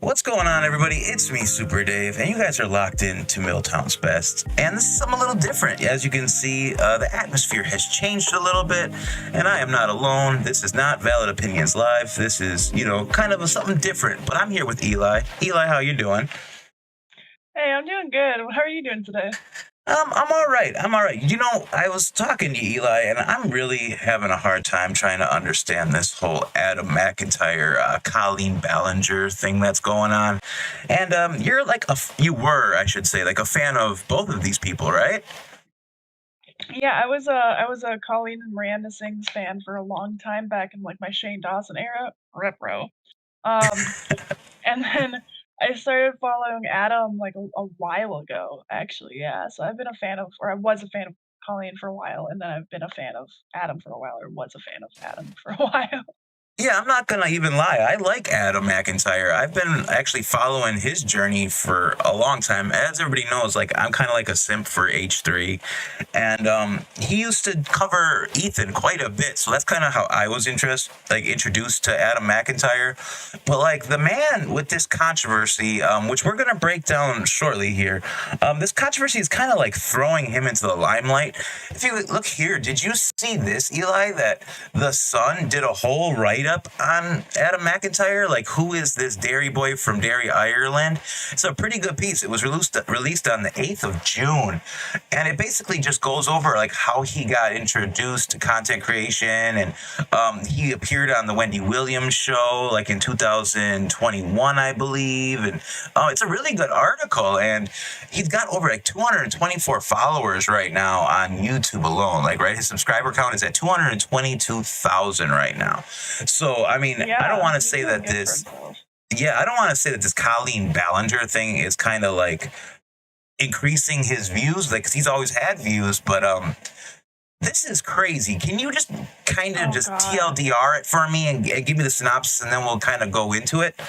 What's going on, everybody? It's me, Super Dave, and you guys are locked in to Miltown's Best. And this is something a little different. As you can see, the atmosphere has changed a little bit, and I am not alone. This is not Valid Opinions Live. This is, kind of something different. But I'm here with Eli. Eli, how you doing? Hey, I'm doing good. How are you doing today? I'm all right. I'm all right. I was talking to Eli, and I'm really having a hard time trying to understand this whole Adam McIntyre, Colleen Ballinger thing that's going on. And you're like you were, I should say, like a fan of both of these people, right? Yeah, I was a Colleen and Miranda Sings fan for a long time back in like my Shane Dawson era, repro. Um, and then I started following Adam like a while ago, actually. Yeah, so I've been a fan of, or I was a fan of Colleen for a while, and then I've been a fan of Adam for a while, or was a fan of Adam for a while. Yeah, I'm not gonna even lie. I like Adam McIntyre. I've been actually following his journey for a long time. As everybody knows, like I'm kind of like a simp for H3, and he used to cover Ethan quite a bit. So that's kind of how I was introduced to Adam McIntyre. But like the man with this controversy, which we're gonna break down shortly here, this controversy is kind of like throwing him into the limelight. If you look here, did you see this, Eli? That the Sun did a whole write up on Adam McIntyre, like who is this dairy boy from Derry, Ireland? It's a pretty good piece. It was released on the 8th of June, and it basically just goes over like how he got introduced to content creation, and he appeared on the Wendy Williams show like in 2021, I believe, and it's a really good article, and he's got over like 224 followers right now on YouTube alone. Like, right, his subscriber count is at 222,000 right now. So, I mean, I don't Yeah, want to he's say doing that good for this, himself. yeah, I don't want to say that this Colleen Ballinger thing is kind of like increasing his views, like, 'cause he's always had views, but this is crazy. Can you just kind of Oh just God. TLDR it for me and give me the synopsis, and then we'll kind of go into it?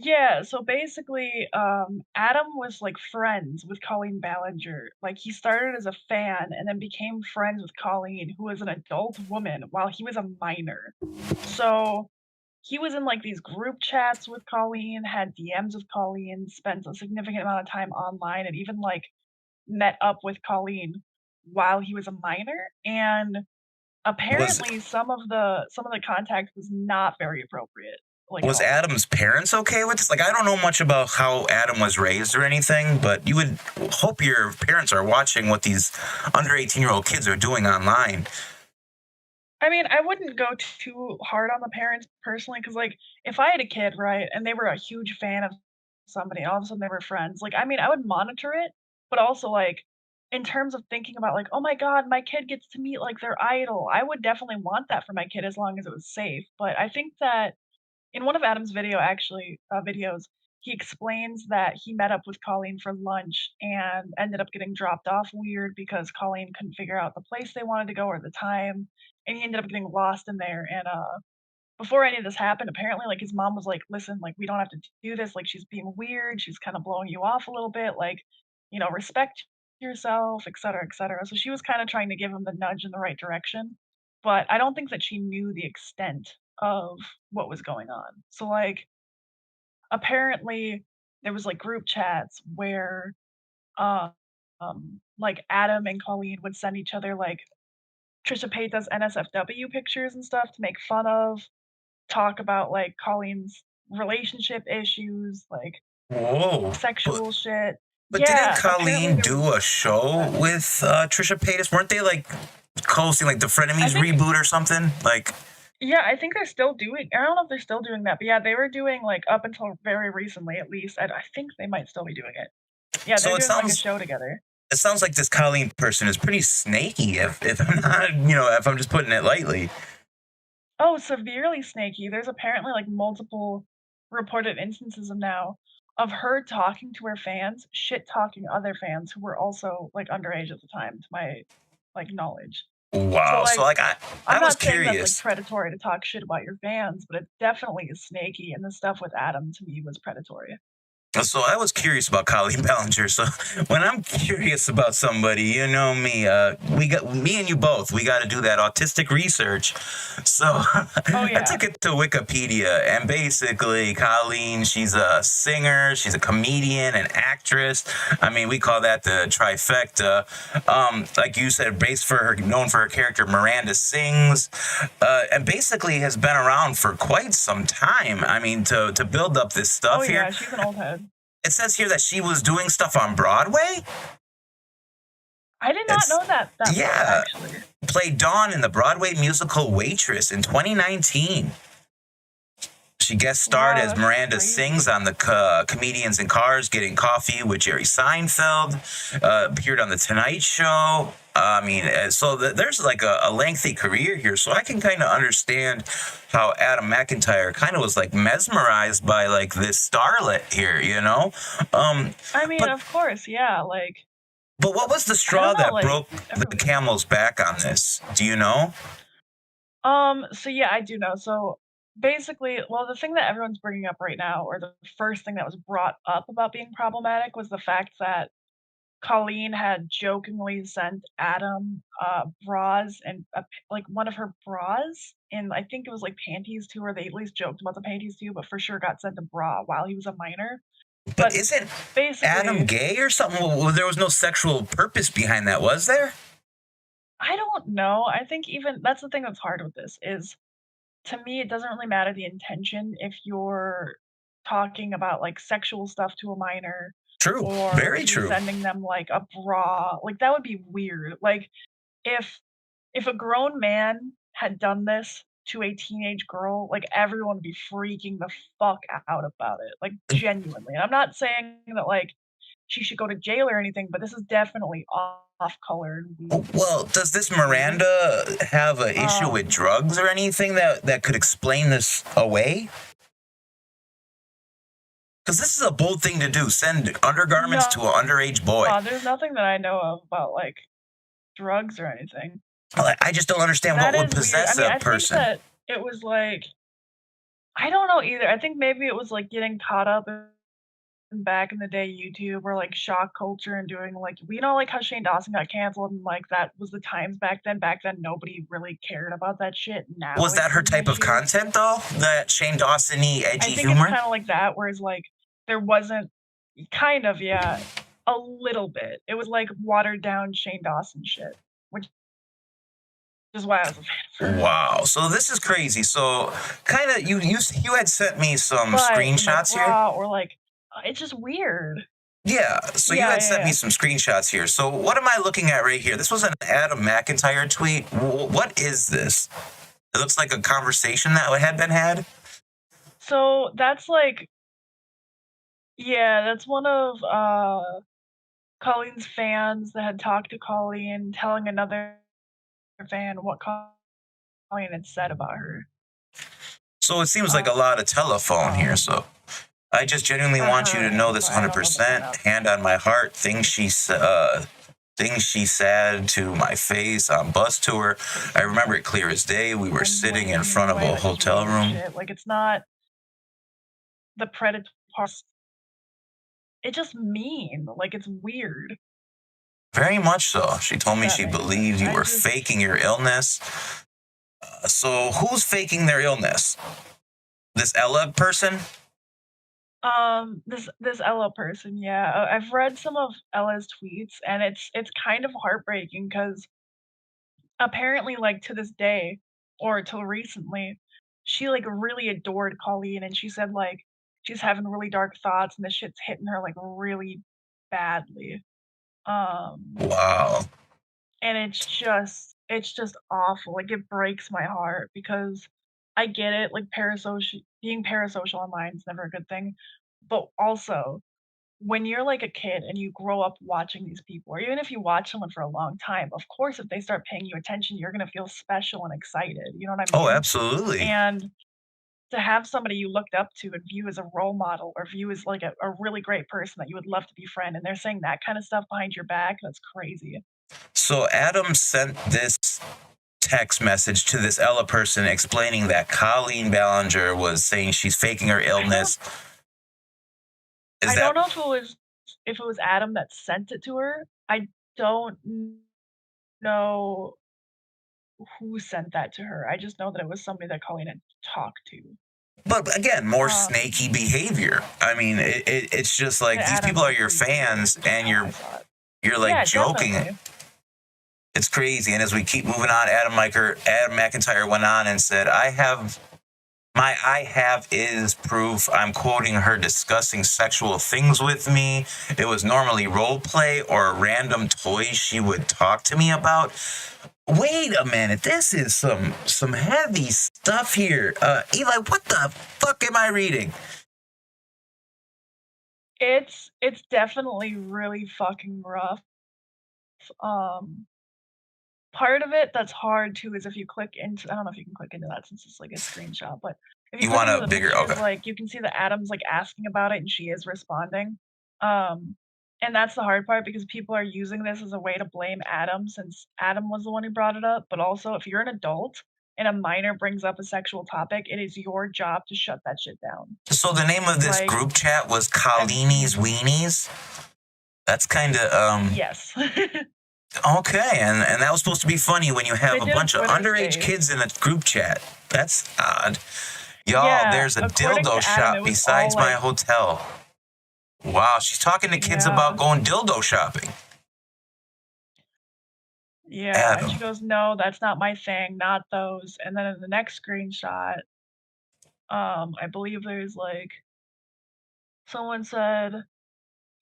Yeah, so basically, Adam was like friends with Colleen Ballinger. Like he started as a fan and then became friends with Colleen, who was an adult woman while he was a minor. So he was in like these group chats with Colleen, had DMs with Colleen, spent a significant amount of time online, and even like met up with Colleen while he was a minor. And Was apparently some of the contact was not very appropriate, like at was all. Adam's parents okay with this? Like, I don't know much about how Adam was raised or anything, but you would hope your parents are watching what these under 18-year-old kids are doing online. I mean, I wouldn't go too hard on the parents personally, because like, if I had a kid, right, and they were a huge fan of somebody, and all of a sudden they were friends, like, I mean, I would monitor it, but also, like, in terms of thinking about, like, "Oh my god, my kid gets to meet, like, their idol," I would definitely want that for my kid as long as it was safe. But I think that in one of Adam's videos, he explains that he met up with Colleen for lunch and ended up getting dropped off weird because Colleen couldn't figure out the place they wanted to go or the time, and he ended up getting lost in there. And before any of this happened, apparently, like his mom was like, "Listen, like we don't have to do this. Like she's being weird. She's kind of blowing you off a little bit. Like, respect yourself, et cetera, et cetera." So she was kind of trying to give him the nudge in the right direction, but I don't think that she knew the extent of what was going on. So like apparently there was like group chats where uh, like Adam and Colleen would send each other like Trisha Paytas NSFW pictures and stuff to make fun of, talk about like Colleen's relationship issues, like Whoa. But sexual shit. but didn't Yeah, apparently Colleen there do was a stuff like show that. with Trisha Paytas? Weren't they like hosting like the I Frenemies think reboot or something? Like, Yeah, I think they're still doing, I don't know if they're still doing that, but yeah, they were doing like up until very recently at least. I think they might still be doing it. Yeah, they're so doing like a show together. it sounds like this Colleen person is pretty snaky. If I'm not, if I'm just putting it lightly. Oh, severely snaky. There's apparently like multiple reported instances of now of her talking to her fans, shit talking other fans who were also like underage at the time, to my like knowledge. So Wow. So like like I I'm was not saying that's like curious. predatory to talk shit about your fans, but it definitely is snaky, and the stuff with Adam to me was predatory. So I was curious about Colleen Ballinger. So when I'm curious about somebody, you know me, we got me and you both. We got to do that autistic research. So Oh, I yeah. took it to Wikipedia, and basically, Colleen, she's a singer, she's a comedian, an actress. I mean, we call that the trifecta. Like you said, based for her, known for her character Miranda Sings, and basically has been around for quite some time. I mean, to build up this Oh, stuff here. yeah, she's an old head. It says here that she was doing stuff on Broadway. I did not It's know that much, yeah, actually. played Dawn in the Broadway musical Waitress in 2019. She guest starred Wow, as that's Miranda Sings crazy. on the Comedians in Cars Getting Coffee with Jerry Seinfeld. Appeared on The Tonight Show. I mean, so there's like a lengthy career here, so I can kind of understand how Adam McIntyre kind of was like mesmerized by like this starlet here, you know. Um, I mean, but of course, yeah, like, But what was the I straw don't know, that like, broke the everyone. camel's back on this? Do you know? So yeah, I do know. So basically, well, the thing that everyone's bringing up right now, or the first thing that was brought up about being problematic, was the fact that Colleen had jokingly sent Adam bras and like one of her bras, and I think it was like panties too, or they at least joked about the panties too, but for sure got sent a bra while he was a minor. But But isn't Adam basically, gay or something? Well, there was no sexual purpose behind that, was there? I don't know. I think even that's the thing that's hard with this is, to me, it doesn't really matter the intention if you're talking about, like, sexual stuff to a minor, True. or Very if you're true. sending them, like, a bra, like, that would be weird. Like, if a grown man had done this to a teenage girl, like, everyone would be freaking the fuck out about it, like, genuinely. And I'm not saying that, like, she should go to jail or anything, but this is definitely off color and Well, does this weird. Miranda have an issue with Um, drugs or anything that could explain this away? Because this is a bold thing to do. Send undergarments no, to an underage boy. there's nothing that I know of about, like, drugs or anything. Like, I just don't understand what That would is weird. I possess mean, a I think person. that it was, like, I don't know either. I think maybe it was, like, getting caught up in back in the day YouTube or, like, shock culture and doing, like, you know, like, how Shane Dawson got canceled and, like, that was the times back then. Back then, nobody really cared about that shit. Now Was that it's her an type of issue. content though? That Shane Dawson-y I edgy think it's humor? kinda like that, whereas, like, there wasn't kind of, yeah, a little bit. It was, like, watered down Shane Dawson shit, which is why I was a fan of her. Wow. So this is crazy. So kind of you had sent me some But in, like, screenshots here. Raw or, like, it's just weird. Yeah. So you Yeah, had yeah, sent me yeah. some screenshots here. So what am I looking at right here? This was an Adam McIntyre tweet. What is this? It looks like a conversation that had been had. So, that's, like, yeah, that's one of, Colleen's fans that had talked to Colleen, telling another fan what Colleen had said about her. So it seems like a Um, lot of telephone here. So I just genuinely for want you to her, know this but I don't know the fan 100%. of. Hand on my heart. Things she said to my face on bus tour. I remember it clear as day. We were sitting in Insinuating in front the of way a that she hotel did and room. shit. Like, it's not the predator part. It's just mean. Like, it's weird, Very much so. She told if me that she makes sense. believed you I were just faking your illness. So who's faking their illness? This Ella person? this Ella person, yeah. I've read some of Ella's tweets, and it's kind of heartbreaking because apparently, like, to this day, or till recently, she, like, really adored Colleen, and she said, like, she's having really dark thoughts, and this shit's hitting her, like, really badly. Um, Wow. and it's just awful, like, it breaks my heart because I get it, like, being parasocial online is never a good thing, but also, when you're, like, a kid and you grow up watching these people, or even if you watch someone for a long time, of course, if they start paying you attention, you're gonna feel special and excited, you know what I Oh, mean? absolutely. And to have somebody you looked up to and view as a role model or view as, like, a really great person that you would love to befriend, and they're saying that kinda stuff behind your back, that's crazy. So Adam sent this text message to this Ella person explaining that Colleen Ballinger was saying she's faking her I don't illness. Is I that don't know if it was Adam that sent it to her. I don't know who sent that to her. I just know that it was somebody that Colleen had talked to. but again, more Um, snaky behavior. I mean, it's just and like these Adam people are was your pretty weird, fans which is and how I saw it. you're like Yeah, joking. definitely. It's crazy. And as we keep moving on, Adam McIntyre went on and said, I have is proof. I'm quoting her discussing sexual things with me. It was normally role play or random toys she would talk to me about. Wait a minute. This is some heavy stuff here. Eli, what the fuck am I reading? It's definitely really fucking rough. Um, Part of it that's hard too is if you click into I don't know if you can click into that since it's like a screenshot, but if you You click want into a the bigger okay. pictures, like, you can see that Adam's, like, asking about it and she is responding. Um, and that's the hard part because people are using this as a way to blame Adam since Adam was the one who brought it up, but also if you're an adult and a minor brings up a sexual topic, it is your job to shut that shit down. So the name of this Like, group chat was I've Colleenie's seen Weenies. That's kind of Yes. okay, and that was supposed to be funny when you have They a did a bunch of Twitter underage space. kids in a group chat. That's odd. Y'all, Yeah, there's a according dildo to Adam, shop it was all, besides my like hotel. Wow, she's talking to kids about yeah. going dildo shopping. Yeah, and she Adam. goes, "No, that's not my thing, not those." And then in the next screenshot, I believe there's like someone said,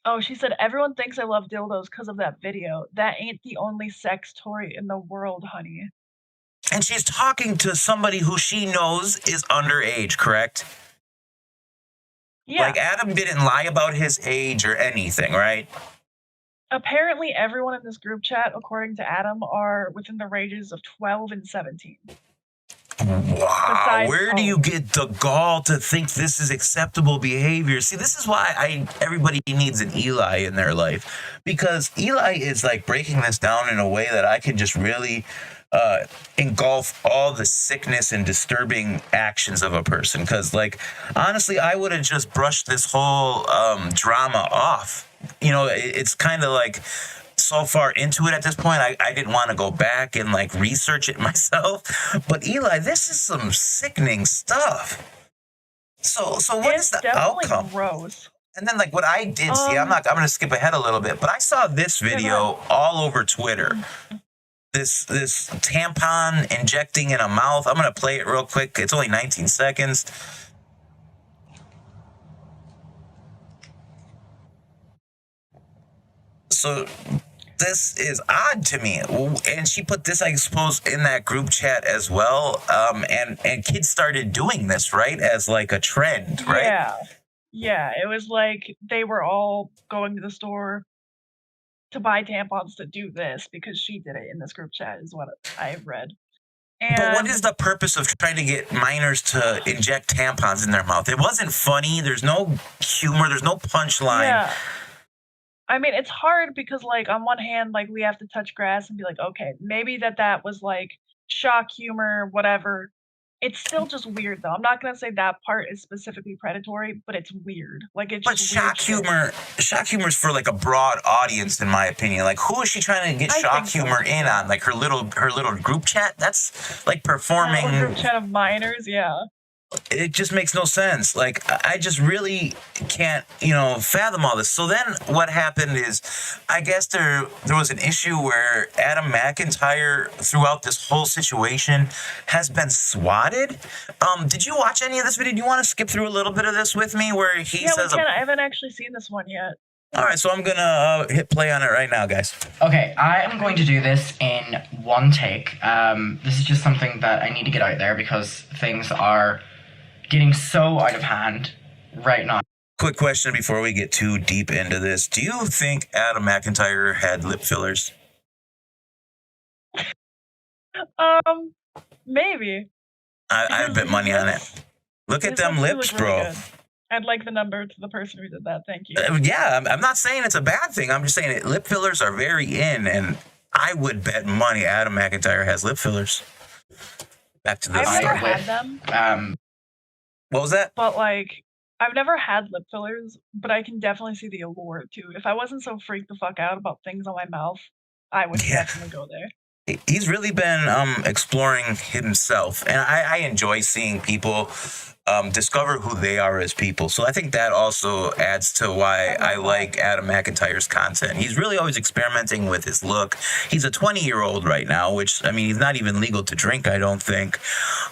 oh, she said, "Everyone thinks I love dildos 'cause of that video. That ain't the only sex toy in the world, honey." And she's talking to somebody who she knows is underage, correct? Yeah. Like Adam didn't lie about his age or anything, right? Apparently everyone in this group chat, according to Adam, are within the ranges of 12 and 17. Wow, Besides where do you Colleen. get the gall to think this is acceptable behavior? See, this is why everybody needs an Eli in their life, because Eli is like breaking this down in a way that I can just really engulf all the sickness and disturbing actions of a person. Because, like, honestly, I would have just brushed this whole drama off. You know, it's kind of like so far into it at this point, I didn't want to go back and like research it myself. But Eli, this is some sickening stuff. So what is It's the definitely outcome? gross. And then like what I did see, I'm gonna skip ahead a little bit, but I saw this Yeah, go video all over Twitter. This tampon injecting in a mouth. I'm gonna play it real quick. It's only 19 seconds. So this is odd to me, and she put this, I suppose, in that group chat as well. And kids started doing this, right, as like a trend, right? Yeah. Yeah, it was like they were all going to the store to buy tampons to do this because she did it in this group chat is what I've read. But what is And the purpose of trying to get minors to inject tampons in their mouth? It wasn't funny. There's no humor. There's no punchline. yeah. I mean, it's hard because, like, on one hand, like, we have to touch grass and be like, "Okay, maybe that was, like, shock humor, whatever." It's still just weird, though. I'm not gonna say that part is specifically predatory, but it's weird. Like, it's But just weird shit. shock humor is for like a broad audience, in my opinion. Like, who is she trying to get I shock think so humor too, in yeah. on? Like her little group chat. That's like That little group performing. chat of minors, yeah. It just makes no sense. Like I just really can't, fathom all this. So then what happened is, I guess there was an issue where Adam McIntyre throughout this whole situation has been swatted. Did you watch any of this video? Do you want to skip through a little bit of this with me where he Yeah, we says can. I haven't actually seen this one yet. all right, so I'm gonna hit play on it right now, guys. Okay, I am going to do this in one take. This is just something that I need to get out there because things are getting so out of hand right now. Quick question before we get too deep into this. Do you think Adam McIntyre had lip fillers? Maybe. I bet money on it. Look at them lips, bro. Really I'd like the number to the person who did that. Thank you. Yeah, I'm not saying it's a bad thing. I'm just saying it, lip fillers are very in, and I would bet money Adam McIntyre has lip fillers. Back to the I've story. never had them. What was that? But like, I've never had lip fillers, but I can definitely see the allure too. If I wasn't so freaked the fuck out about things on my mouth, I would Yeah. definitely go there. He's really been exploring himself, and I enjoy seeing people discover who they are as people. So I think that also adds to why I like Adam McIntyre's content. He's really always experimenting with his look. He's a 20-year-old right now, which, I mean, he's not even legal to drink, I don't think.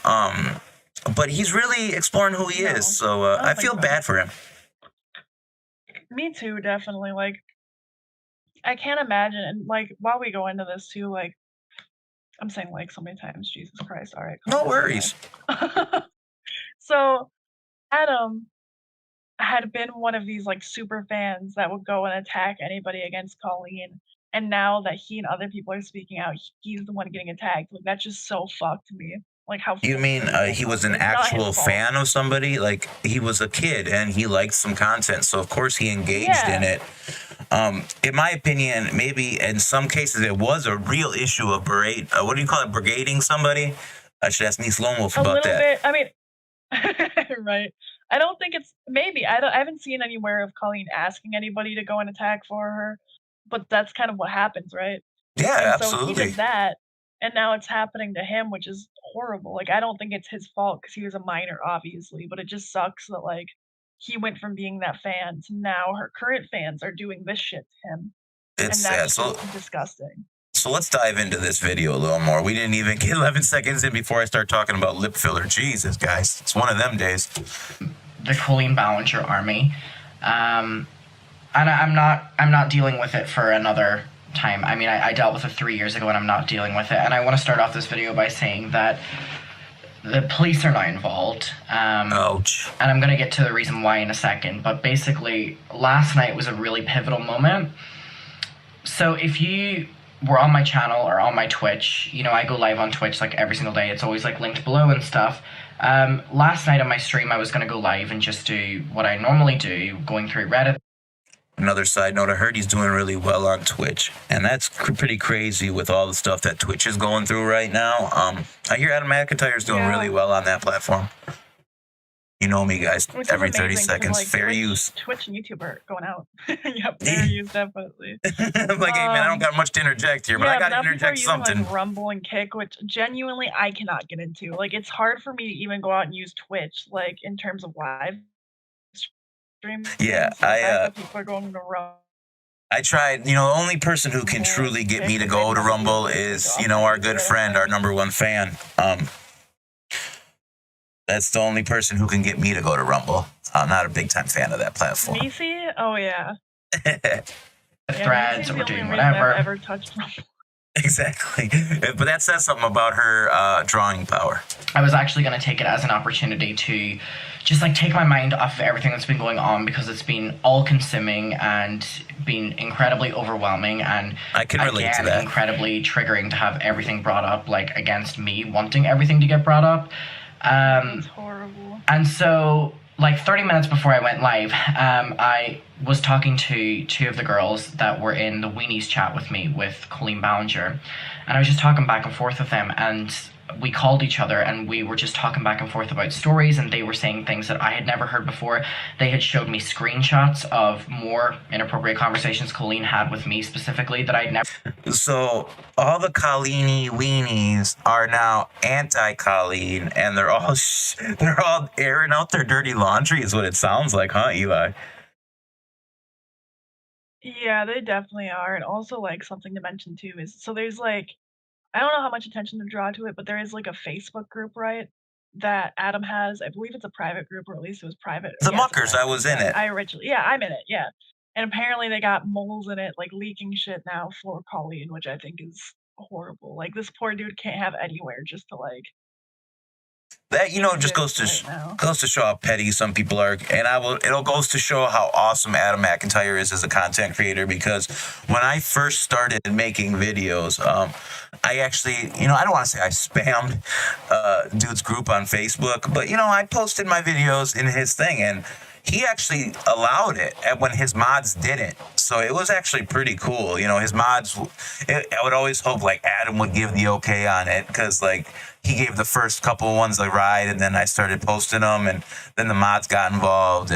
But he's really exploring who he is. So I feel bad for him. Me too, definitely. Like, I can't imagine. And like, while we go into this too, like, I'm saying like so many times, Jesus Christ. All right. No worries. So Adam had been one of these like super fans that would go and attack anybody against Colleen. And now that he and other people are speaking out, he's the one getting attacked. Like, that's just so fucked to me. Like, how You mean he was an It's not his actual fault. fan of somebody? Like, he was a kid and he liked some content, so of course he engaged in it. In my opinion, maybe in some cases it was a real issue of what do you call it, brigading somebody? I should ask Niece Lone Wolf A about little that. bit. I mean, right. I don't think it's maybe. I haven't seen anywhere of Colleen asking anybody to go and attack for her, but that's kind of what happens, right? Yeah, And so he absolutely. did that, and now it's happening to him, which is horrible. Like, I don't think it's his fault because he was a minor, obviously, but it just sucks that like he went from being that fan to now her current fans are doing this shit to him, It's and sad. that's just disgusting. So let's dive into this video a little more. We didn't even get 11 seconds in before I start talking about lip filler. Jesus, guys, it's one of them days. The Colleen Ballinger army, and I'm not dealing with it for another time. I mean, I dealt with it 3 years ago, and I'm not dealing with it. And I want to start off this video by saying that the police are not involved. Ouch. And I'm going to get to the reason why in a second. But basically, last night was a really pivotal moment. So if you were on my channel or on my Twitch, you know, I go live on Twitch like every single day. It's always like linked below and stuff. Last night on my stream, I was going to go live and just do what I normally do, going through Reddit. Another side note, I heard he's doing really well on Twitch, and that's pretty crazy with all the stuff that Twitch is going through right now. I hear Adam McIntyre's doing really well on that platform. You know me, guys. Which is Every 30 amazing, 'cause, seconds, like, fair use. Twitch and YouTube are going out. Yep, fair use, definitely. I'm like, hey man, I don't got much to interject here, but I got to interject something. Like Rumble and Kick, which genuinely I cannot get into. Like, it's hard for me to even go out and use Twitch, like in terms of live streams. Yeah, People are going to Rumble. I tried, you know, the only person who can truly get me to go to Rumble is, you know, our good friend, our number one fan. That's the only person who can get me to go to Rumble. I'm not a big time fan of that platform. Macy? Oh yeah. Threads, or we're doing I've whatever. ever touched Rumble. Exactly. But that says something about her drawing power. I was actually going to take it as an opportunity to just like take my mind off of everything that's been going on, because it's been all consuming and been incredibly overwhelming, and I can relate to that. Incredibly triggering to have everything brought up, like against me wanting everything to get brought up. It's horrible. And so, like 30 minutes before I went live, I was talking to two of the girls that were in the Weenies chat with me, with Colleen Ballinger, and I was just talking back and forth with them, and we called each other and we were just talking back and forth about stories, and they were saying things that I had never heard before. They had showed me screenshots of more inappropriate conversations Colleen had with me specifically that I'd never... So all the Colleeny weenies are now anti-Colleen, and they're all airing out their dirty laundry is what it sounds like, huh, Eli? Yeah, they definitely are. And also, like, something to mention too is, so there's like, I don't know how much attention to draw to it, but there is like a Facebook group, right? That Adam has. I believe it's a private group, or at least it was private. The Yeah, it's a Muckers, private I was in it. I'm in it, yeah. And apparently they got moles in it, like leaking shit now for Colleen, which I think is horrible. Like, this poor dude can't have anywhere just to like. That, you know, just goes to show how petty some people are, and it'll goes to show how awesome Adam McIntyre is as a content creator, because when I first started making videos, I actually, you know, I don't want to say I spammed dude's group on Facebook, but you know, I posted my videos in his thing, and he actually allowed it when his mods didn't. So it was actually pretty cool. His mods, I would always hope like Adam would give the okay on it, because like he gave the first couple ones a ride, and then I started posting them, and then the mods got involved.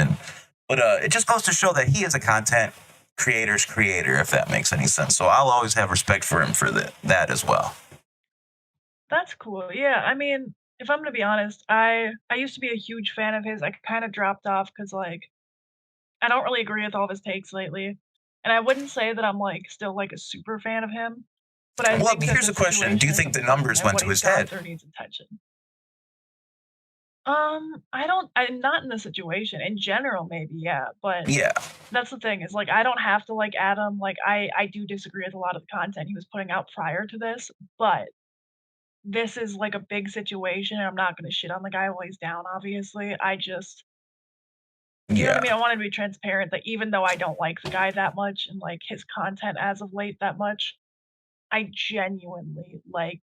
But it just goes to show that he is a content creator's creator, if that makes any sense. So I'll always have respect for him for that as well. That's cool. Yeah, I mean, if I'm gonna be honest, I used to be a huge fan of his. I kind of dropped off because like I don't really agree with all of his takes lately, and I wouldn't say that I'm like still like a super fan of him, but I Well, think that here's a this question: do situation you is think the important numbers and went what to he's his got head? there needs attention. I don't. I'm not in the situation. In general, maybe, yeah, but Yeah, that's the thing is like I don't have to like Adam. Like I do disagree with a lot of the content he was putting out prior to this, but this is like a big situation, and I'm not gonna shit on the guy while he's down, obviously. You know what I yeah, mean? I wanted to be transparent that even though I don't like the guy that much and like his content as of late that much, I genuinely like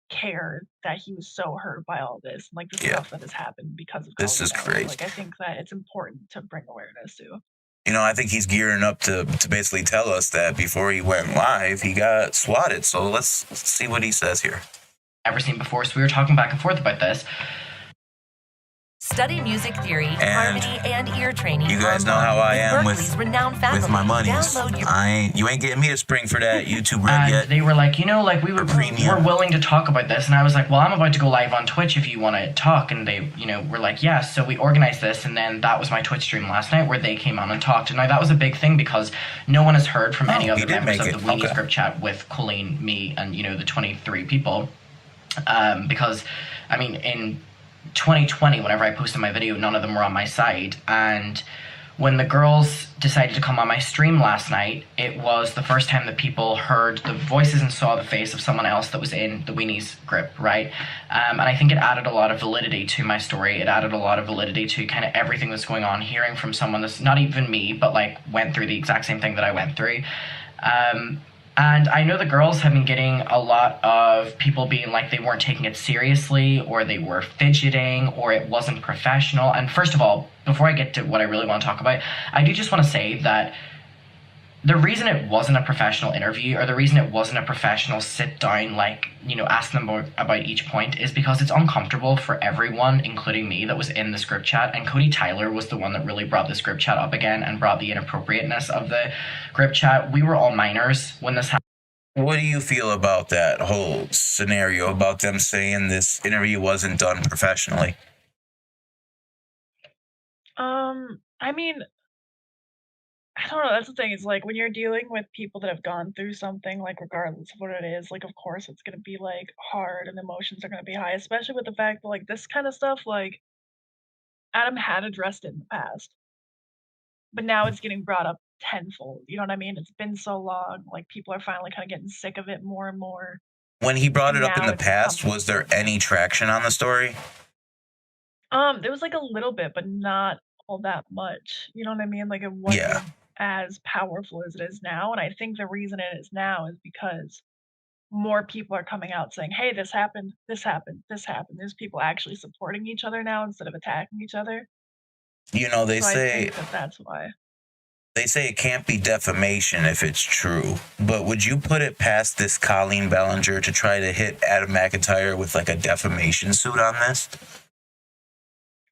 care that he was so hurt by all this and like the yeah. stuff that has happened because of This Colleen is Ballinger. crazy. Like I think that it's important to bring awareness to. I think he's gearing up to basically tell us that before he went live, he got swatted. So let's see what he says here. Ever seen before, so we were talking back and forth about this. Study music theory, And harmony, and ear training. you guys know online how I with am Berkeley's renowned faculty. with my monies. Download your You ain't getting me to spring for that YouTube red And yet. they were like, like we're premium. willing to talk about this. And I was like, well, I'm about to go live on Twitch if you want to talk. And they, were like, yeah. So we organized this, and then that was my Twitch stream last night where they came on and talked. And now that was a big thing because no one has heard from any he other did members make of it. the Weenies Okay. group chat with Colleen, me, and the 23 people. Because, I mean, in 2020, whenever I posted my video, none of them were on my side. And when the girls decided to come on my stream last night, it was the first time that people heard the voices and saw the face of someone else that was in the Weenies group, right? And I think it added a lot of validity to my story. It added a lot of validity to kind of everything that's going on, hearing from someone that's not even me, but like went through the exact same thing that I went through. And I know the girls have been getting a lot of people being like they weren't taking it seriously, or they were fidgeting, or it wasn't professional. And first of all, before I get to what I really want to talk about, I do just want to say that the reason it wasn't a professional interview, or the reason it wasn't a professional sit down, like, ask them about each point, is because it's uncomfortable for everyone, including me, that was in this group chat. And Cody Tyler was the one that really brought this group chat up again and brought the inappropriateness of the group chat. We were all minors when this happened. What do you feel about that whole scenario about them saying this interview wasn't done professionally? I mean, I don't know. That's the thing. It's like when you're dealing with people that have gone through something, like regardless of what it is, like of course it's gonna be like hard and emotions are gonna be high, especially with the fact that like this kind of stuff, like Adam had addressed it in the past, but now it's getting brought up tenfold. You know what I mean? It's been so long, like people are finally kind of getting sick of it more and more. When he brought And it up in now the it's past, become was there any traction on the story? there was like a little bit, but not all that much. You know what I mean? Like it Yeah. wasn't as powerful as it is now. And I think the reason it is now is because more people are coming out saying, "Hey, this happened, this happened, this happened." There's people actually supporting each other now instead of attacking each other. They So I say think that that's why. it can't be defamation if it's true. But would you put it past this Colleen Ballinger to try to hit Adam McIntyre with like a defamation suit on this?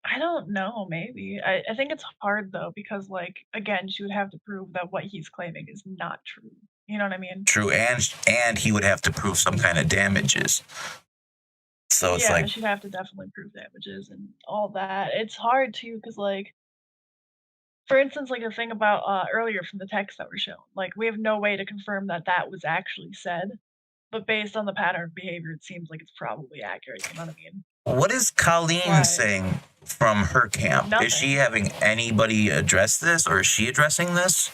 I don't know, maybe. I think it's hard though because like again, she would have to prove that what he's claiming is not true. You know what I mean? True, and he would have to prove some kind of damages. So it's Yeah, like, she'd have to definitely prove damages and all that. It's hard too because like for instance, like the thing about earlier from the text that were shown, like we have no way to confirm that that was actually said, but based on the pattern of behavior, it seems like it's probably accurate. You know what I mean? what is Colleen But saying from her camp? Is she nothing. having anybody address this, or is she addressing this?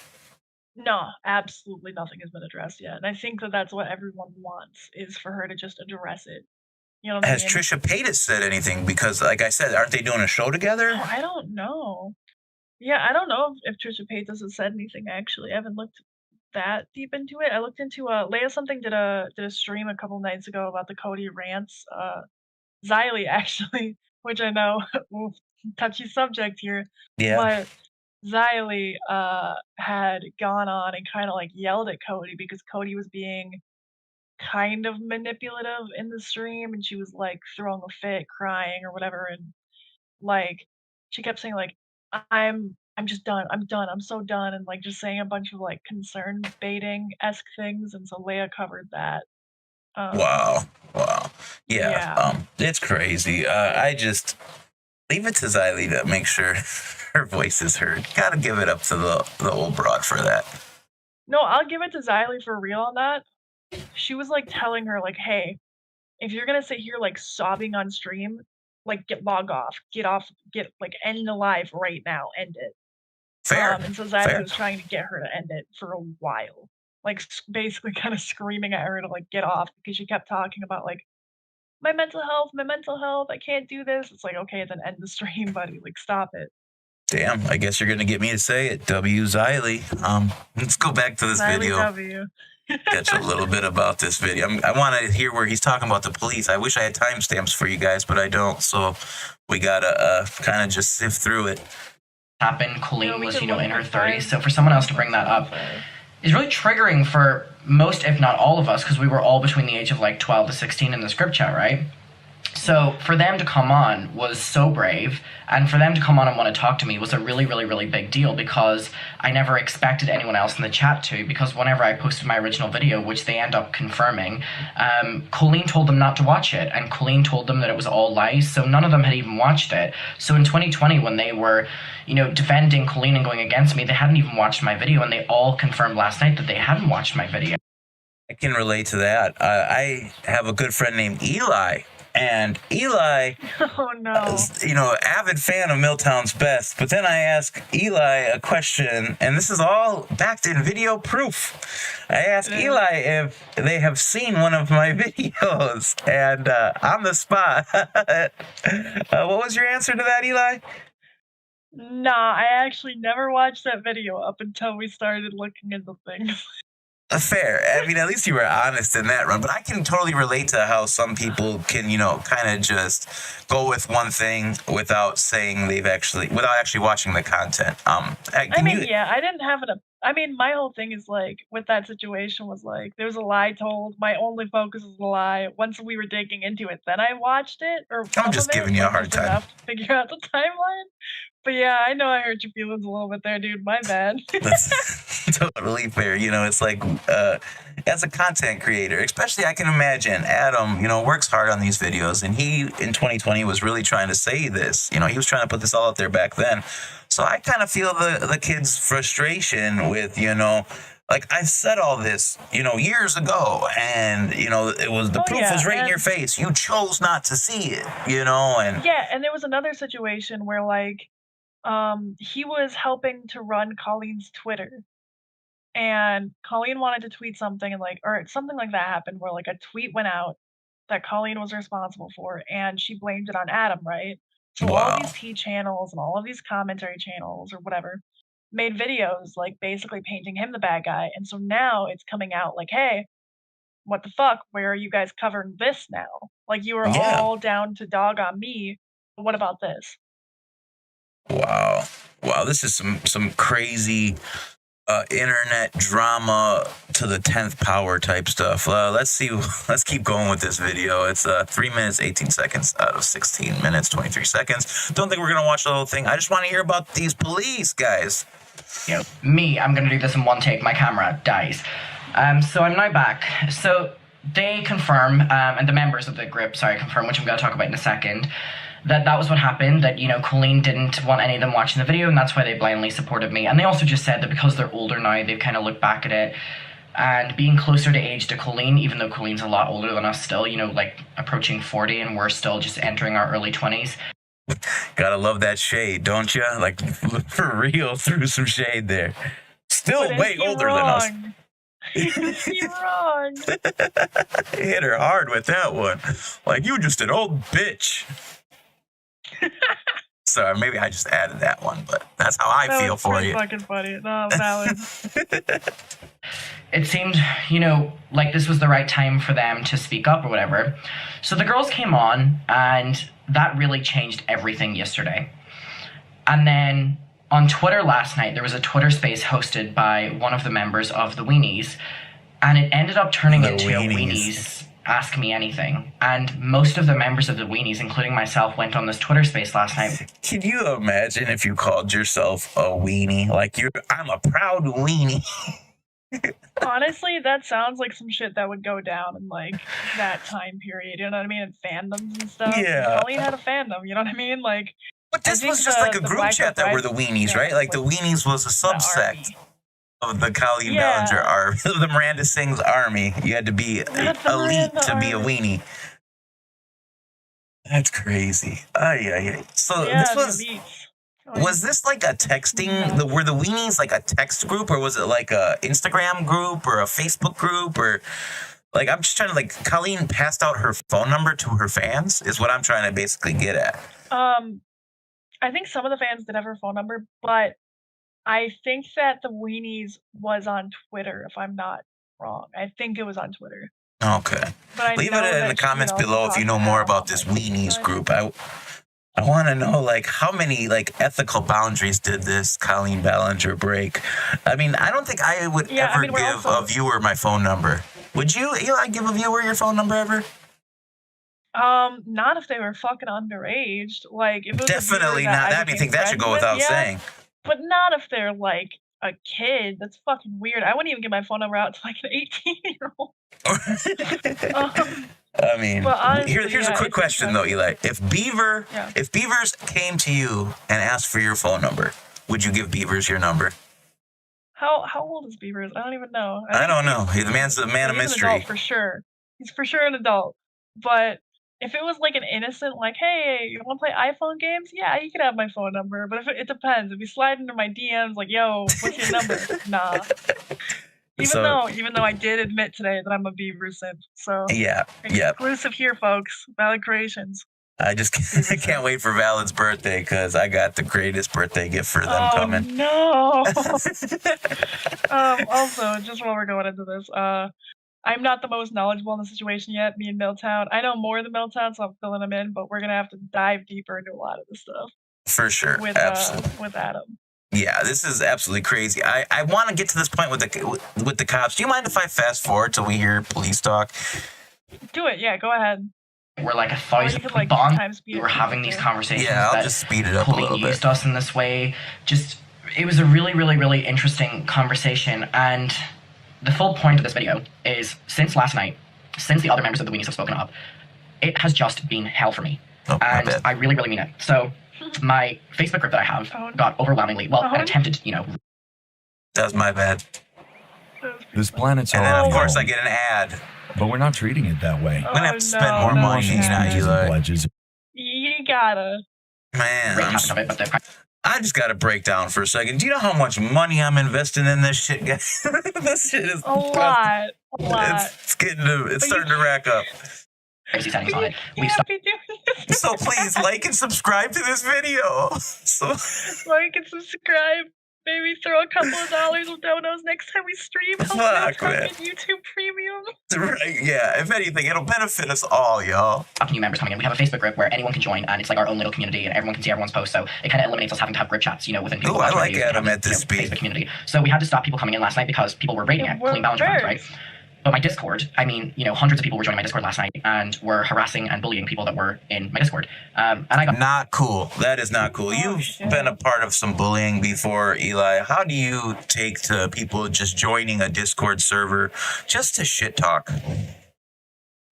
No, absolutely nothing has been addressed yet, and I think that that's what everyone wants is for her to just address it. You know what I Has mean? Trisha Paytas said anything? Because, like I said, aren't they doing a show together? Oh, I don't know. Yeah, I don't know if Trisha Paytas has said anything actually. I haven't looked that deep into it. I looked into Leia something did a stream a couple nights ago about the Cody rants. Xylee actually, which I know oof, touchy subject here, Yeah. but Xylee had gone on and kind of like yelled at Cody because Cody was being kind of manipulative in the stream, and she was like throwing a fit, crying or whatever, and like she kept saying like I'm just done. I'm done. I'm so done, and like just saying a bunch of like concern baiting esque things, and so Leia covered that. Wow. Wow. Yeah. Yeah. It's crazy. I just leave it to Xylee to make sure her voice is heard. Gotta give it up to the old broad for that. No, I'll give it to Xylee for real on that. She was like telling her like, hey, if you're gonna sit here like sobbing on stream, like log off, get like end the live right now, end it. Fair. And so Xylee Fair. was trying to get her to end it for a while, like basically kind of screaming at her to like get off because she kept talking about like my mental health, I can't do this. It's like, okay, then end the stream, buddy. Like, stop it. Damn, I guess you're gonna get me to say it. W Xylee. Let's go back to this Xylee video. W. Catch a little bit about this video. I want to hear where he's talking about the police. I wish I had timestamps for you guys, but I don't. So we gotta kind of just sift through it. Happened. Colleen No, we was, could in look her at 30s. time. So for someone else to bring that up is really triggering for most, if not all of us, because we were all between the age of like 12 to 16 in the script chat, right? So for them to come on was so brave, and for them to come on and want to talk to me was a really, really, really big deal because I never expected anyone else in the chat to, because whenever I posted my original video, which they end up confirming, Colleen told them not to watch it, and Colleen told them that it was all lies, so none of them had even watched it. So in 2020, when they were, defending Colleen and going against me, they hadn't even watched my video, and they all confirmed last night that they hadn't watched my video. I can relate to that. I have a good friend named Eli. And Eli, Oh no. avid fan of Miltown's Best. But then I ask Eli a question, and this is all backed in video proof. I ask Eli if they have seen one of my videos, and on the spot, what was your answer to that, Eli? Nah, I actually never watched that video up until we started looking into things. Fair. I mean, at least you were honest in that run. But I can totally relate to how some people can, kind of just go with one thing without saying without actually watching the content. I didn't have my whole thing is like with that situation was like there was a lie told. My only focus was the lie. Once we were digging into it, then I watched it. Or I'm just giving you a hard time. Enough to figure out the timeline. But yeah, I know I hurt your feelings a little bit there, dude. My bad. That's totally fair. It's like as a content creator, especially I can imagine Adam, works hard on these videos, and he in 2020 was really trying to say this. He was trying to put this all out there back then. So I kind of feel the kid's frustration with, like I said all this, years ago, and it was the proof was right in your face. You chose not to see it, and yeah, and there was another situation where like he was helping to run Colleen's Twitter, and Colleen wanted to tweet something, and or something like that happened where like a tweet went out that Colleen was responsible for, and she blamed it on Adam, right? So all of these T channels and all of these commentary channels or whatever made videos like basically painting him the bad guy, and so now it's coming out like, hey, what the fuck? Where are you guys covering this now? Like you were all down to dog on me. But what about this? Wow, this is some crazy internet drama to the 10th power type stuff. Let's keep going with this video. It's 3 minutes 18 seconds out of 16 minutes 23 seconds. Don't think we're gonna watch the whole thing. I just want to hear about these police guys. I'm gonna do this in one take. My camera dies. So I'm now back. So they confirm, and the members of the group, confirm, which I'm gonna talk about in a second, that was what happened, that, Colleen didn't want any of them watching the video, and that's why they blindly supported me. And they also just said that because they're older now, they've kind of looked back at it, and being closer to age to Colleen, even though Colleen's a lot older than us still, like approaching 40, and we're still just entering our early 20s. Gotta love that shade, don't you? Like, for real, threw some shade there. Still way older than us. You're wrong. Hit her hard with that one. Like, you just an old bitch. Sorry, maybe I just added that one, but that's how I feel for you. Fucking funny. No, valid. It seemed, like this was the right time for them to speak up or whatever. So the girls came on, and that really changed everything yesterday. And then on Twitter last night, there was a Twitter space hosted by one of the members of the Weenies, and it ended up turning into a Weenies Ask Me Anything. And most of the members of the Weenies, including myself, went on this Twitter space last night. Can you imagine if you called yourself a weenie? Like, I'm a proud weenie. Honestly, that sounds like some shit that would go down in, like, that time period, you know what I mean? And fandoms and stuff. Yeah. Colleen had a fandom, you know what I mean? Like, But this was just like a group chat that were the Weenies, right? Like, the Weenies was a subsect of the Colleen Ballinger army, the Miranda Sings army. You had to be elite to be a weenie. That's crazy. So this was this like a texting? Were the Weenies like a text group, or was it like a Instagram group or a Facebook group, or like I'm just trying to like Colleen passed out her phone number to her fans is what I'm trying to basically get at. I think some of the fans did have her phone number, but I think that the Weenies was on Twitter, if I'm not wrong. I think it was on Twitter. Okay. But Leave it in the comments below if you know more about this Weenies group. I want to know, like, how many, like, ethical boundaries did this Colleen Ballinger break? I mean, I don't think I would ever give a viewer my phone number. Would you, Eli, give a viewer your phone number ever? Not if they were fucking underage. Like, if it was definitely not. That I think that should go without saying. But not if they're like a kid. That's fucking weird. I wouldn't even give my phone number out to like an 18-year-old. I mean, honestly, here's a quick question though, Eli. If Beavers came to you and asked for your phone number, would you give Beavers your number? How old is Beavers? I don't even know. I don't know. The man's a man of mystery. An adult for sure. He's for sure an adult. But if it was like an innocent, like, hey, you want to play iPhone games? Yeah, you can have my phone number. But if it depends. If you slide into my DMs, like, yo, what's your number? Nah. Even though I did admit today that I'm a Beaver simp. So exclusive here, folks. Valid creations. I just can't wait for Valid's birthday because I got the greatest birthday gift for them coming. No. Also, just while we're going into this, I'm not the most knowledgeable in the situation yet, me and Miltown. I know more than Miltown, so I'm filling him in, but we're going to have to dive deeper into a lot of this stuff. For sure. With Adam. Yeah, this is absolutely crazy. I want to get to this point with the cops. Do you mind if I fast forward till we hear police talk? Do it. Yeah, go ahead. We're like 1,000 people on. We were having these conversations. Yeah, I'll just speed it up a little bit. Used us in this way. It was a really, really, really interesting conversation, and the full point of this video is since last night, since the other members of the Weenies have spoken up, it has just been hell for me. And I really, really mean it. So my Facebook group that I have got overwhelmingly, attempted, That was my bad. This planet's and then, of course, I get an ad. But we're not treating it that way. I'm going to have to spend more money than Eli. You gotta. Man, I just got to break down for a second. Do you know how much money I'm investing in this shit, guys? This shit is a lot. It's starting to rack up. So please like and subscribe to this video. Like and subscribe. Maybe throw a couple of dollars of donos next time we stream. Fuck, man. YouTube Premium. Right, yeah. If anything, it'll benefit us all, y'all. New members coming in. We have a Facebook group where anyone can join, and it's like our own little community, and everyone can see everyone's posts. So it kind of eliminates us having to have group chats, within people. I like Adam at this speed. Facebook community. So we had to stop people coming in last night because people were raiding Colleen Ballinger, right? But my Discord, hundreds of people were joining my Discord last night and were harassing and bullying people that were in my Discord. And I got not cool. That is not cool. You've been a part of some bullying before, Eli. How do you take to people just joining a Discord server just to shit talk?